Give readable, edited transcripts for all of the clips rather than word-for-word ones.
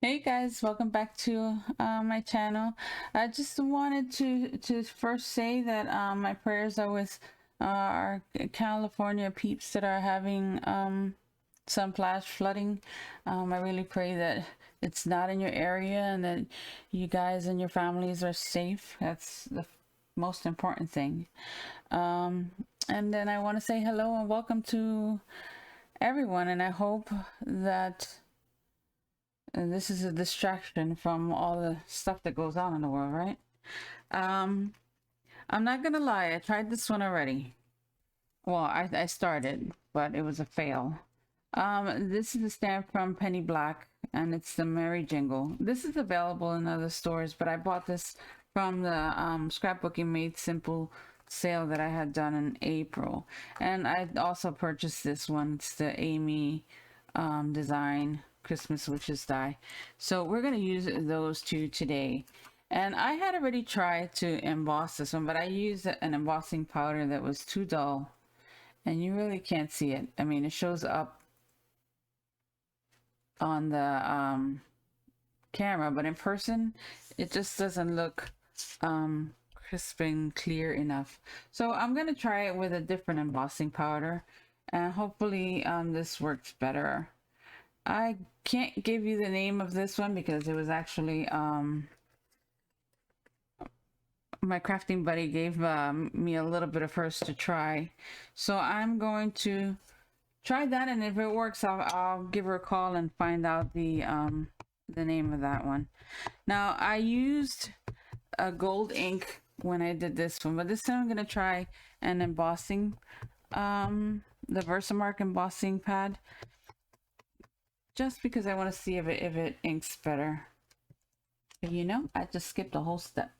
Hey guys, welcome back to my channel. I just wanted to first say that my prayers are with our California peeps that are having some flash flooding. I really pray that it's not in your area and that you guys and your families are safe. That's the most important thing. And then I want to say hello and welcome to everyone, and I hope that and this is a distraction from all the stuff that goes on in the world, right? Um, I'm not gonna lie, I tried this one already. Well, I started, but it was a fail. This is a stamp from Penny Black, and it's the Merry Jingle. This is available in other stores, but I bought this from the Scrapbooking Made Simple sale that I had done in April. And I also purchased this one. It's the Amy design Christmas Witches die. So we're going to use those two today. And I had already tried to emboss this one, but I used an embossing powder that was too dull and you really can't see it. I mean, it shows up on the camera, but in person, it just doesn't look crisp and clear enough. So I'm going to try it with a different embossing powder, and hopefully this works better. I can't give you the name of this one because it was actually my crafting buddy gave me a little bit of hers to try. So I'm going to try that, and if it works, I'll give her a call and find out the name of that one. Now I used a gold ink when I did this one, but this time I'm gonna try an embossing, the Versamark embossing pad, just because I want to see if it inks better. You know, I just skipped a whole step.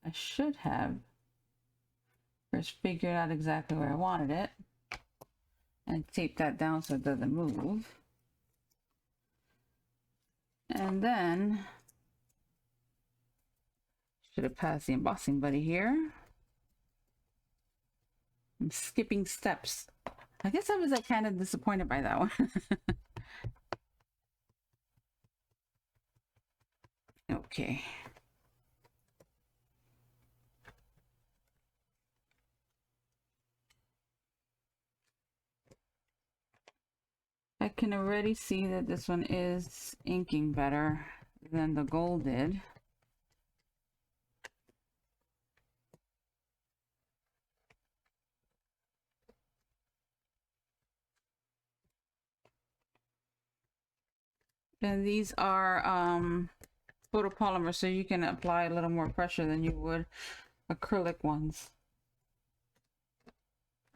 I should have first figured out exactly where I wanted it and tape that down so it doesn't move. And then should have passed the embossing buddy here. I'm skipping steps. I guess I was like kind of disappointed by that one. Okay. I can already see that this one is inking better than the gold did. And these are photopolymer, so you can apply a little more pressure than you would acrylic ones,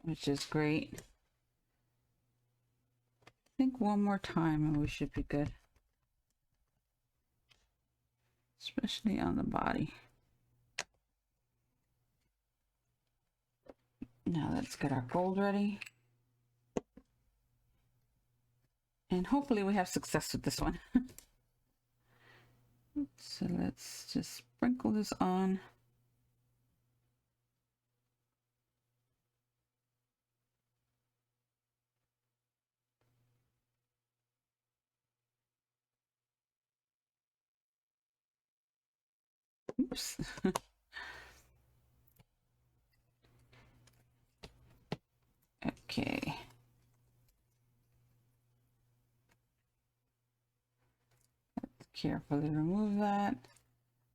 which is great. I think one more time and we should be good, especially on the body. Now let's get our gold ready. And hopefully we have success with this one. So let's just sprinkle this on. Oops. Okay. Carefully remove that.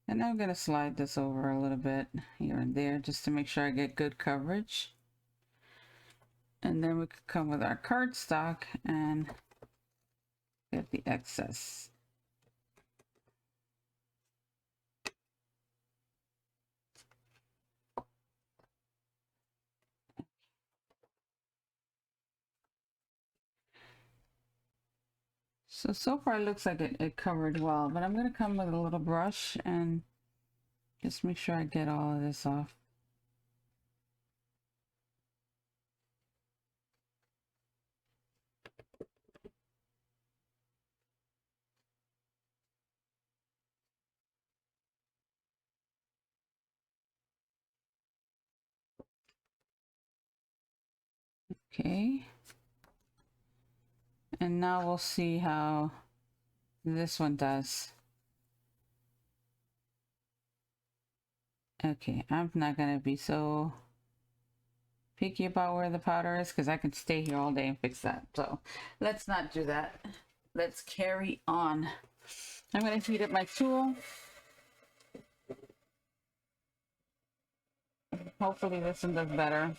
And I'm going to slide this over a little bit here and there just to make sure I get good coverage. And then we could come with our cardstock and get the excess. So far it looks like it covered well, but I'm going to come with a little brush and just make sure I get all of this off. Okay. And now we'll see how This one does. Okay, I'm not gonna be so picky about where the powder is because I can stay here all day and fix that. So let's not do that. Let's carry on. I'm gonna heat up my tool. Hopefully this one does better.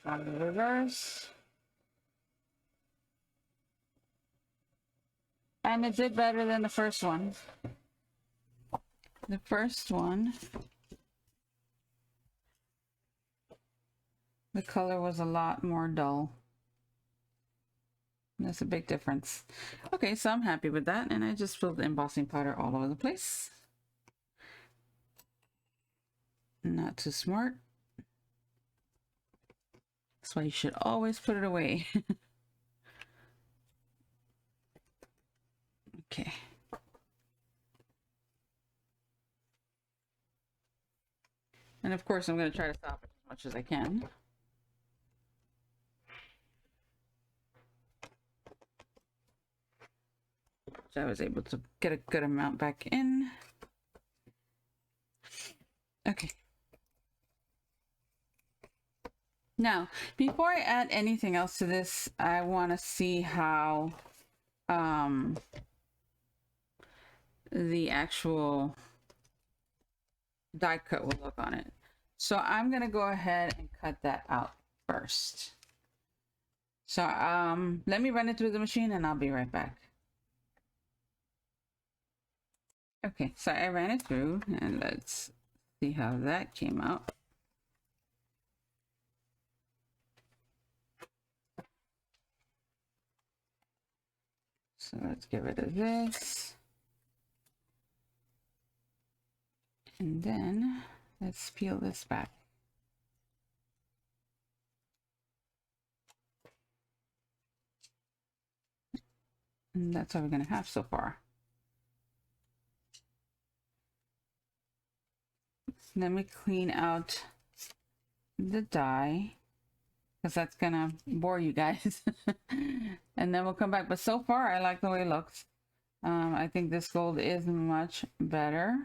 On the reverse. And it did better than the first one. The first one, the color was a lot more dull. That's a big difference. Okay, so I'm happy with that. And I just filled the embossing powder all over the place. Not too smart. That's why you should always put it away. Okay. And of course, I'm going to try to stop it as much as I can. So I was able to get a good amount back in. Okay. Now, before I add anything else to this, I want to see how the actual die cut will look on it. So I'm going to go ahead and cut that out first. So let me run it through the machine and I'll be right back. Okay, so I ran it through and let's see how that came out. So let's get rid of this. And then let's peel this back. And that's all we're going to have so far. Let me clean out the die because that's going to bore you guys. And then we'll come back. But so far, I like the way it looks. I think this gold is much better.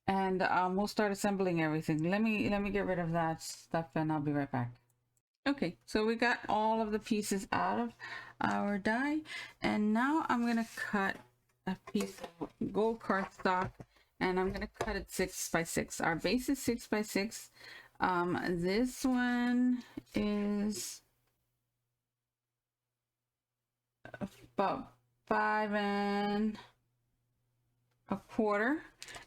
And we'll start assembling everything. Let me get rid of that stuff and I'll be right back. Okay, so we got all of the pieces out of our die, and now I'm gonna cut a piece of gold cardstock, and I'm gonna cut it 6 by 6. Our base is 6 by 6. This one is about 5 1/4,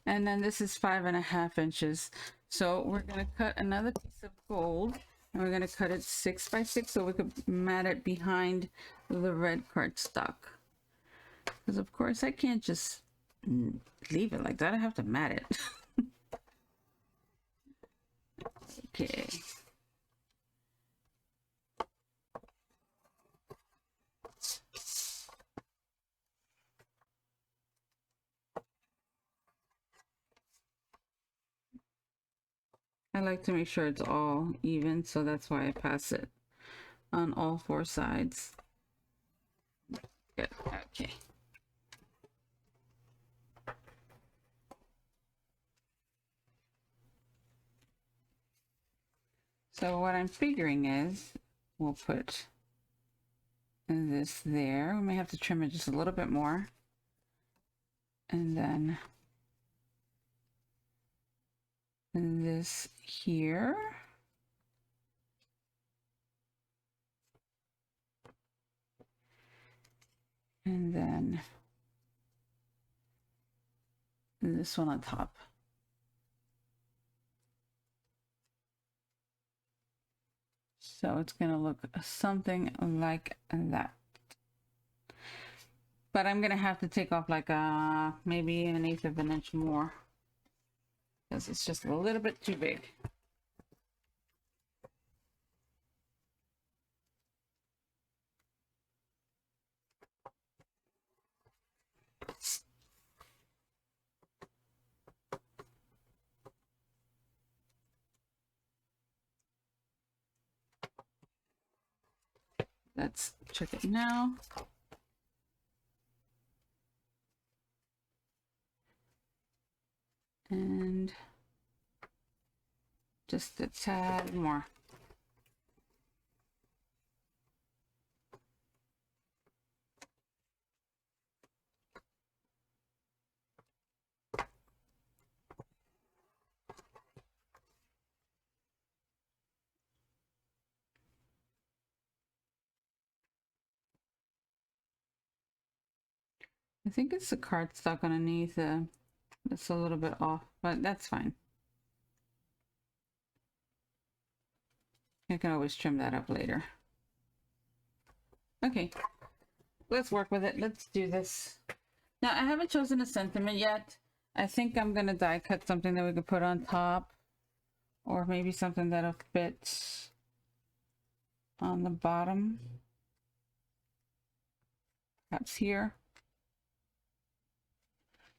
and then this is 5 1/2 inches. So we're gonna cut another piece of gold. And we're going to cut it 6 by 6 so we could mat it behind the red cardstock. Because of course I can't just leave it like that. I have to mat it. Okay. I like to make sure it's all even, so that's why I pass it on all 4 sides. Good. Okay. So what I'm figuring is we'll put this there. We may have to trim it just a little bit more. And then this here. And then this one on top. So it's gonna look something like that. But I'm gonna have to take off like maybe an eighth of an inch more because it's just a little bit too big. Let's check it now. And just a tad more. I think it's the cardstock underneath. That's a little bit off, but that's fine. I can always trim that up later. Okay, let's work with it. Let's do this. Now, I haven't chosen a sentiment yet. I think I'm gonna die cut something that we could put on top, or maybe something that'll fit on the bottom. Perhaps here.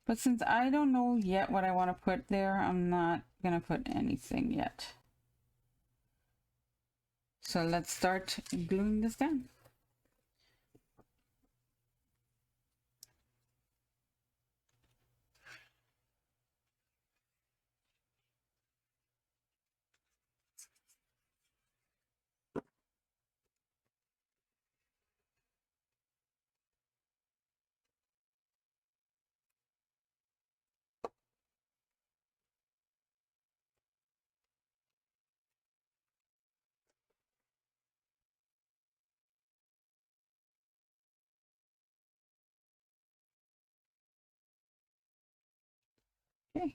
But since I don't know yet what I want to put there, I'm not gonna put anything yet. So let's start gluing this down. Okay.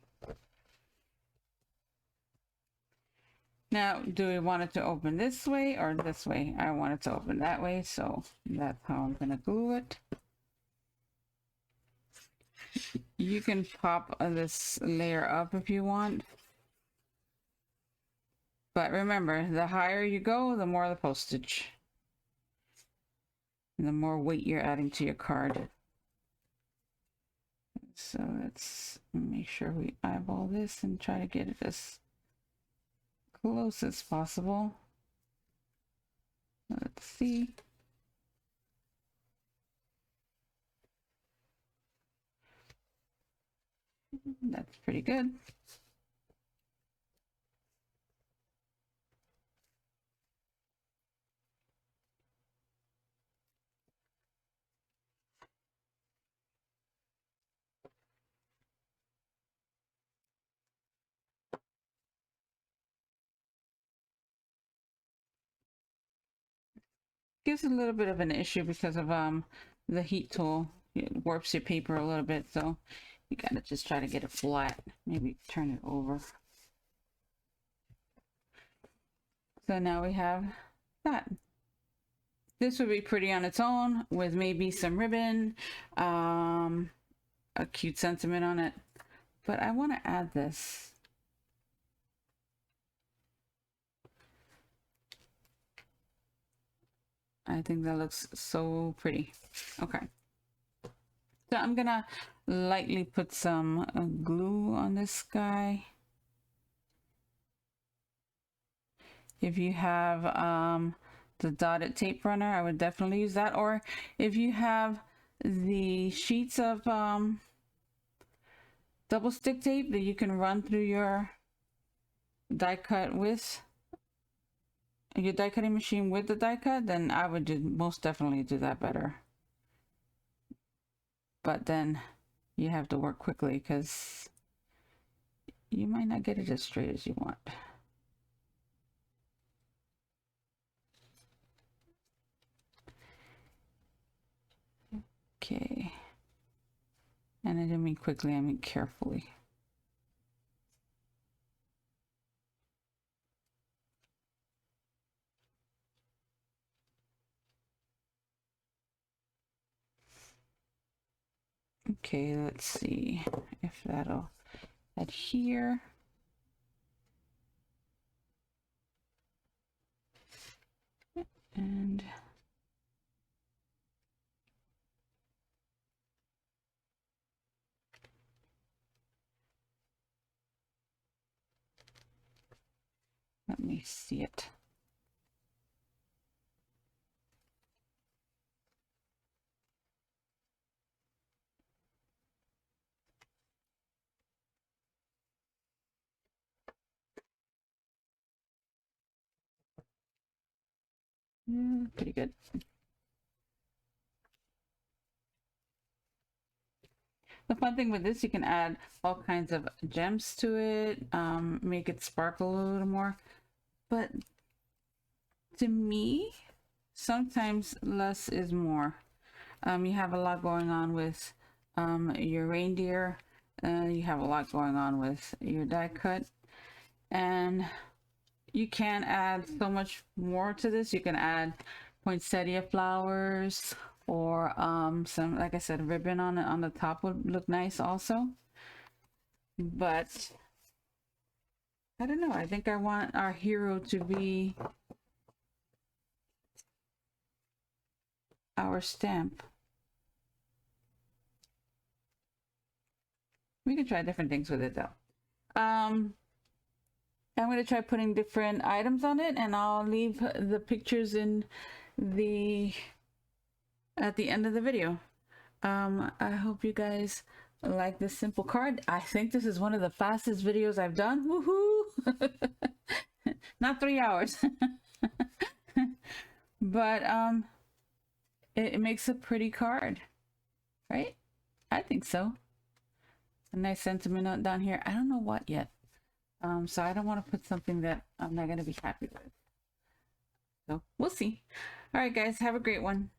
Now, do we want it to open this way or this way? I want it to open that way, so that's how I'm gonna glue it. You can pop this layer up if you want. But remember, the higher you go, the more the postage. And the more weight you're adding to your card. So let's make sure we eyeball this and try to get it as close as possible. Let's see. That's pretty good. Gives a little bit of an issue because of the heat tool. It warps your paper a little bit, so you gotta just try to get it flat. Maybe turn it over. So now we have that. This would be pretty on its own with maybe some ribbon, a cute sentiment on it. But I want to add this. I think that looks so pretty. Okay. So I'm gonna lightly put some glue on this guy. If you have the dotted tape runner, I would definitely use that. Or if you have the sheets of double stick tape that you can run through your die cut with your die cutting machine with the die cut, then I would most definitely do that better. But then you have to work quickly because you might not get it as straight as you want. Okay. And I didn't mean quickly, I mean carefully. Okay, let's see if that'll adhere. And let me see it. Yeah, pretty good. The fun thing with this, you can add all kinds of gems to it, make it sparkle a little more. But to me, sometimes less is more. You have a lot going on with your reindeer. You have a lot going on with your die cut. And you can add so much more to this. You can add poinsettia flowers, or some, like I said, ribbon on the top would look nice also. But I don't know, I think I want our hero to be our stamp. We can try different things with it though. I'm going to try putting different items on it, and I'll leave the pictures in the at the end of the video. I hope you guys like this simple card. I think this is one of the fastest videos I've done. Woohoo! Not 3 hours. But it makes a pretty card, right? I think so. A nice sentiment note down here. I don't know what yet. So I don't want to put something that I'm not going to be happy with. So we'll see. All right, guys, have a great one.